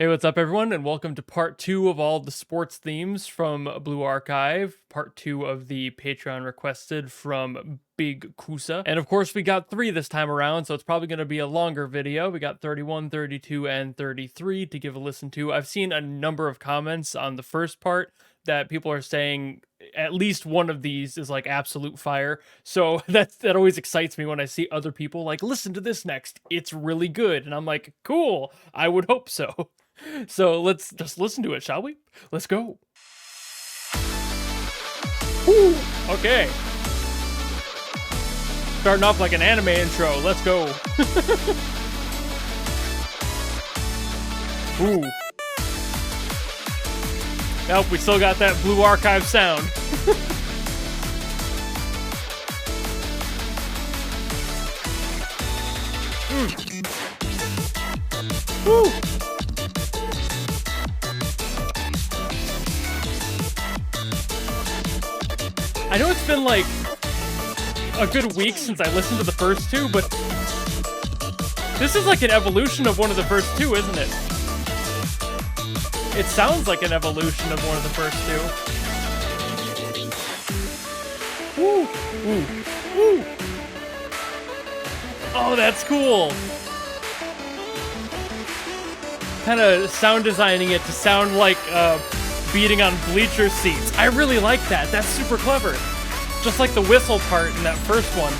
Hey, what's up, everyone, and welcome to part two of all the sports themes from Blue Archive, part two of the Patreon requested from Big Kusa. And of course, we got three this time around, so it's probably going to be a longer video. We got 31, 32, and 33 to give a listen to. I've seen a number of comments on the first part that people are saying at least one of these is like absolute fire. So that always excites me when I see other people like, listen to this next. It's really good. And I'm like, cool. I would hope so. So let's just listen to it, shall we? Let's go. Woo! Okay. Starting off like an anime intro. Let's go. Ooh. Nope, we still got that Blue Archive sound. Woo! I know it's been like a good week since I listened to the first two, but this is like an evolution of one of the first two, isn't it? It sounds like an evolution of one of the first two. Woo! Woo! Woo! Oh, that's cool! Kind of sound designing it to sound like beating on bleacher seats. I really like that. That's super clever. Just like the whistle part in that first one.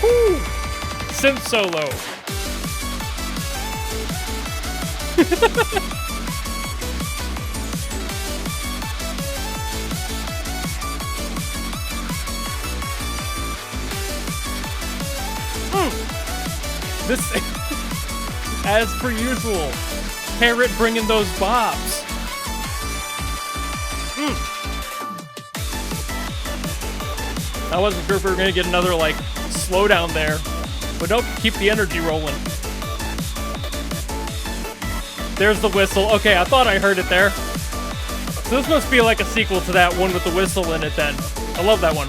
Woo! Synth solo. This, as per usual, KARUT bringing those bobs. I wasn't sure if we were gonna get another like slowdown there, but nope, keep the energy rolling. There's the whistle. Okay, I thought I heard it there. So this must be like a sequel to that one with the whistle in it then. I love that one.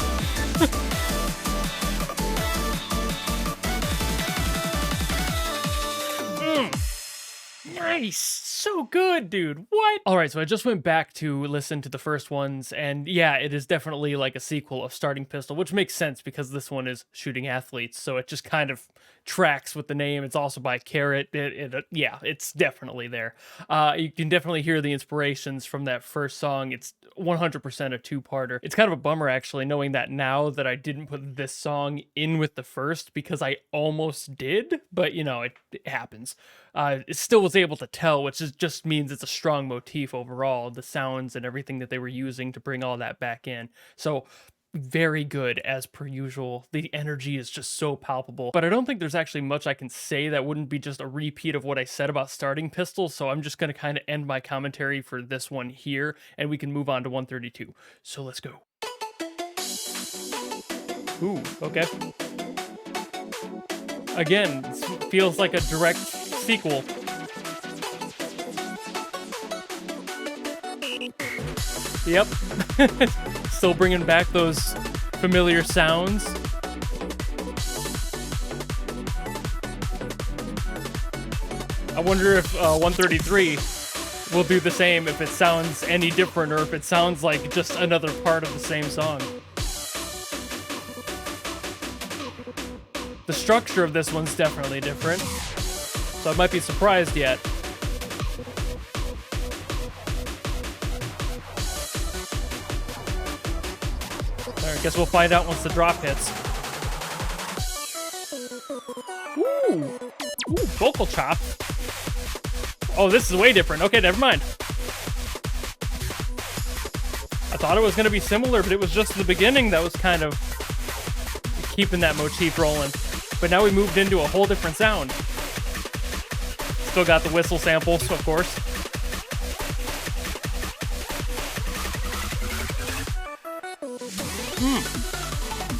Nice. So good, dude. What? All right, so I just went back to listen to the first ones, and yeah, it is definitely like a sequel of Starting Pistol, which makes sense because this one is shooting athletes, so it just kind of tracks with the name. It's also by KARUT. Yeah, it's definitely there. You can definitely hear the inspirations from that first song. It's 100% a two-parter. It's kind of a bummer, actually, knowing that now that I didn't put this song in with the first, because I almost did, but, you know, it happens. It still was able to tell, which just means it's a strong motif overall, the sounds and everything that they were using to bring all that back in. So very good as per usual. The energy is just so palpable, but I don't think there's actually much I can say that wouldn't be just a repeat of what I said about Starting Pistol, so I'm just going to kind of end my commentary for this one here, and we can move on to 132. So let's go. Ooh, okay. Again, this feels like a direct sequel. Yep. Still bringing back those familiar sounds. I wonder if 133 will do the same, if it sounds any different, or if it sounds like just another part of the same song. The structure of this one's definitely different, so I might be surprised yet. Alright, guess we'll find out once the drop hits. Ooh! Ooh, vocal chop. Oh, this is way different. Okay, never mind. I thought it was going to be similar, but it was just the beginning that was kind of keeping that motif rolling. But now we moved into a whole different sound. Still got the whistle samples, of course.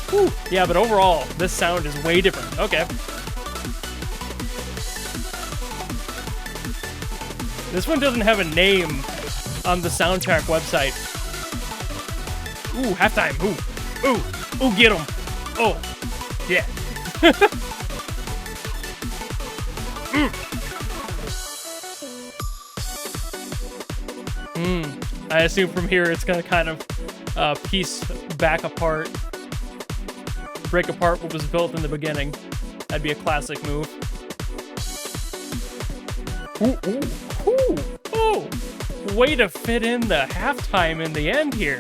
Whew. Yeah, but overall, this sound is way different. Okay. This one doesn't have a name on the soundtrack website. Ooh, halftime. Ooh. Ooh. Ooh, get him. Oh. Yeah. I assume from here it's gonna kind of piece back apart, break apart what was built in the beginning. That'd be a classic move. Ooh, ooh, ooh, ooh. Way to fit in the halftime in the end here.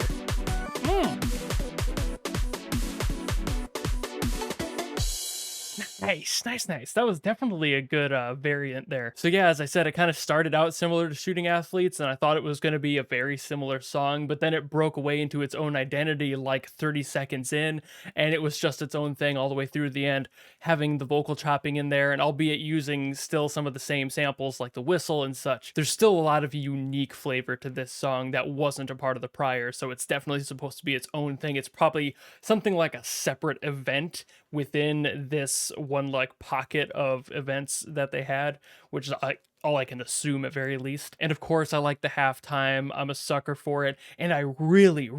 Nice. That was definitely a good variant there. So yeah, as I said, it kind of started out similar to Shooting Athletes, and I thought it was going to be a very similar song, but then it broke away into its own identity like 30 seconds in, and it was just its own thing all the way through the end, having the vocal chopping in there, and albeit using still some of the same samples like the whistle and such, there's still a lot of unique flavor to this song that wasn't a part of the prior, so it's definitely supposed to be its own thing. It's probably something like a separate event within this one like pocket of events that they had, which is all I can assume at very least. And of course, I like the halftime. I'm a sucker for it. And I really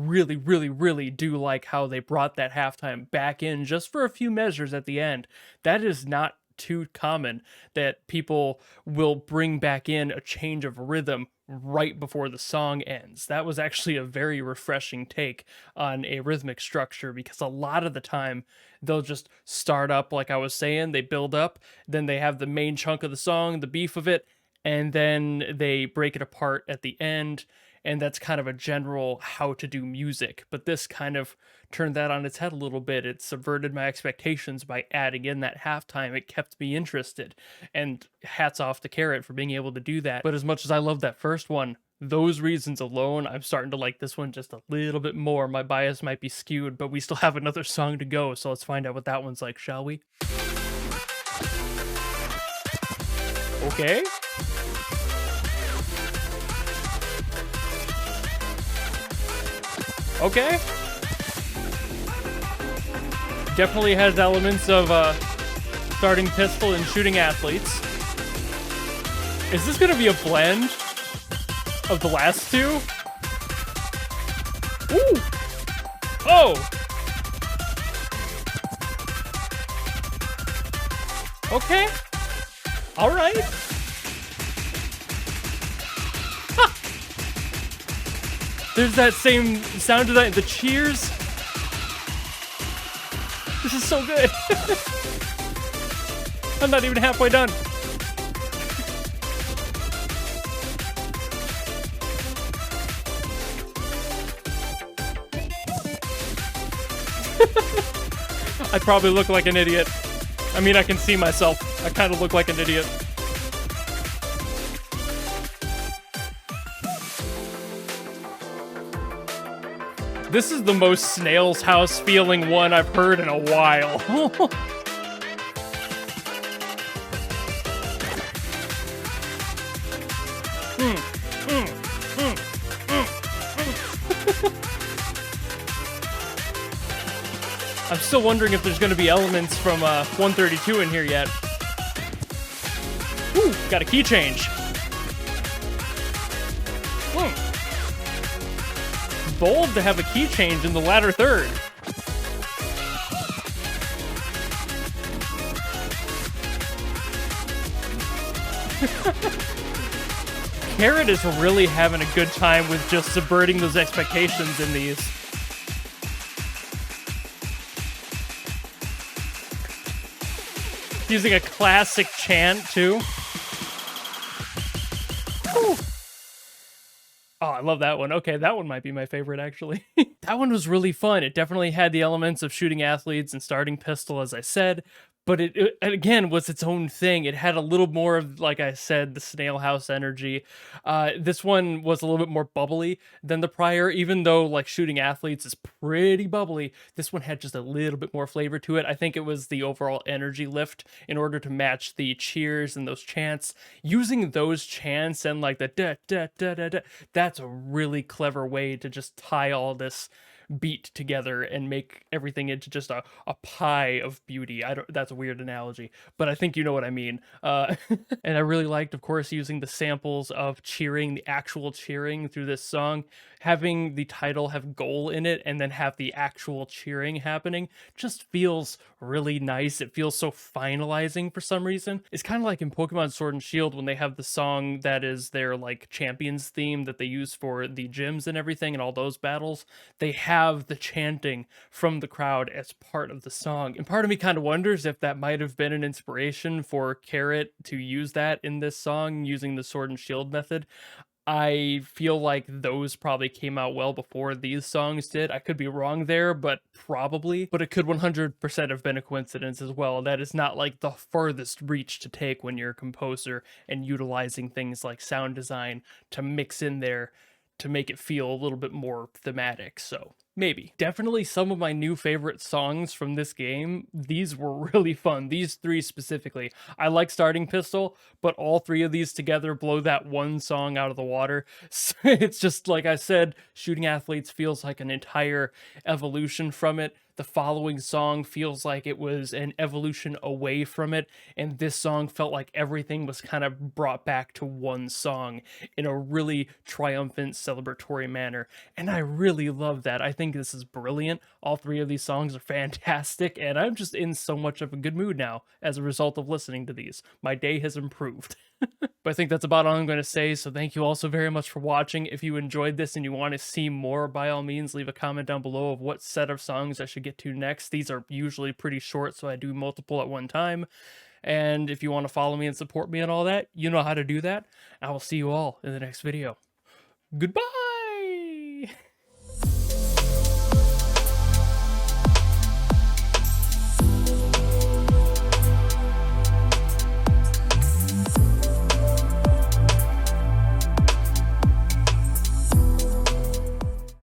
do like how they brought that halftime back in just for a few measures at the end. That is not too common that people will bring back in a change of rhythm right before the song ends. That was actually a very refreshing take on a rhythmic structure, because a lot of the time they'll just start up like I was saying, they build up, then they have the main chunk of the song, the beef of it, and then they break it apart at the end, and that's kind of a general how to do music. But this kind of turned that on its head a little bit. It subverted my expectations by adding in that halftime. It kept me interested, and hats off to KARUT for being able to do that. But as much as I love that first one, those reasons alone, I'm starting to like this one just a little bit more. My bias might be skewed, but we still have another song to go, so let's find out what that one's like, shall we? Okay. Okay. Definitely has elements of Starting Pistol and Shooting Athletes. Is this gonna be a blend of the last two? Ooh! Oh! Okay. Alright. There's that same sound to that, the cheers. This is so good. I'm not even halfway done. I probably look like an idiot. I mean, I can see myself. I kind of look like an idiot. This is the most Snail's House feeling one I've heard in a while. I'm still wondering if there's going to be elements from 132 in here yet. Ooh, got a key change. Bold to have a key change in the latter third. KARUT is really having a good time with just subverting those expectations in these. Using a classic chant too. Whew. Oh, I love that one. Okay, that one might be my favorite, actually. That one was really fun. It definitely had the elements of Shooting Athletes and Starting Pistol, as I said, but it again was its own thing. It had a little more of, like I said, the Snail House energy. This one was a little bit more bubbly than the prior, even though like Shooting Athletes is pretty bubbly. This one had just a little bit more flavor to it. I think it was the overall energy lift in order to match the cheers and those chants. Using those chants and like the da da da da da, that's a really clever way to just tie all this beat together and make everything into just a pie of beauty. I don't That's a weird analogy, but I think you know what I mean. And I really liked, of course, using the samples of cheering, the actual cheering through this song, having the title have goal in it and then have the actual cheering happening just feels really nice. It feels so finalizing for some reason. It's kind of like in Pokemon Sword and Shield when they have the song that is their like champions theme that they use for the gyms and everything and all those battles. They have the chanting from the crowd as part of the song. And part of me kind of wonders if that might have been an inspiration for KARUT to use that in this song using the Sword and Shield method. I feel like those probably came out well before these songs did. I could be wrong there, but probably. But it could 100% have been a coincidence as well. That is not like the furthest reach to take when you're a composer and utilizing things like sound design to mix in there to make it feel a little bit more thematic. So maybe. Definitely some of my new favorite songs from this game. These were really fun. These three specifically. I like Starting Pistol, but all three of these together blow that one song out of the water. So it's just like I said, Shooting Athletes feels like an entire evolution from it. The following song feels like it was an evolution away from it, and this song felt like everything was kind of brought back to one song in a really triumphant, celebratory manner. And I really love that. I think this is brilliant. All three of these songs are fantastic, and I'm just in so much of a good mood now as a result of listening to these. My day has improved. But I think that's about all I'm going to say, so thank you all so very much for watching. If you enjoyed this and you want to see more, by all means, leave a comment down below of what set of songs I should get to next. These are usually pretty short, so I do multiple at one time. And if you want to follow me and support me and all that, you know how to do that. I will see you all in the next video. Goodbye!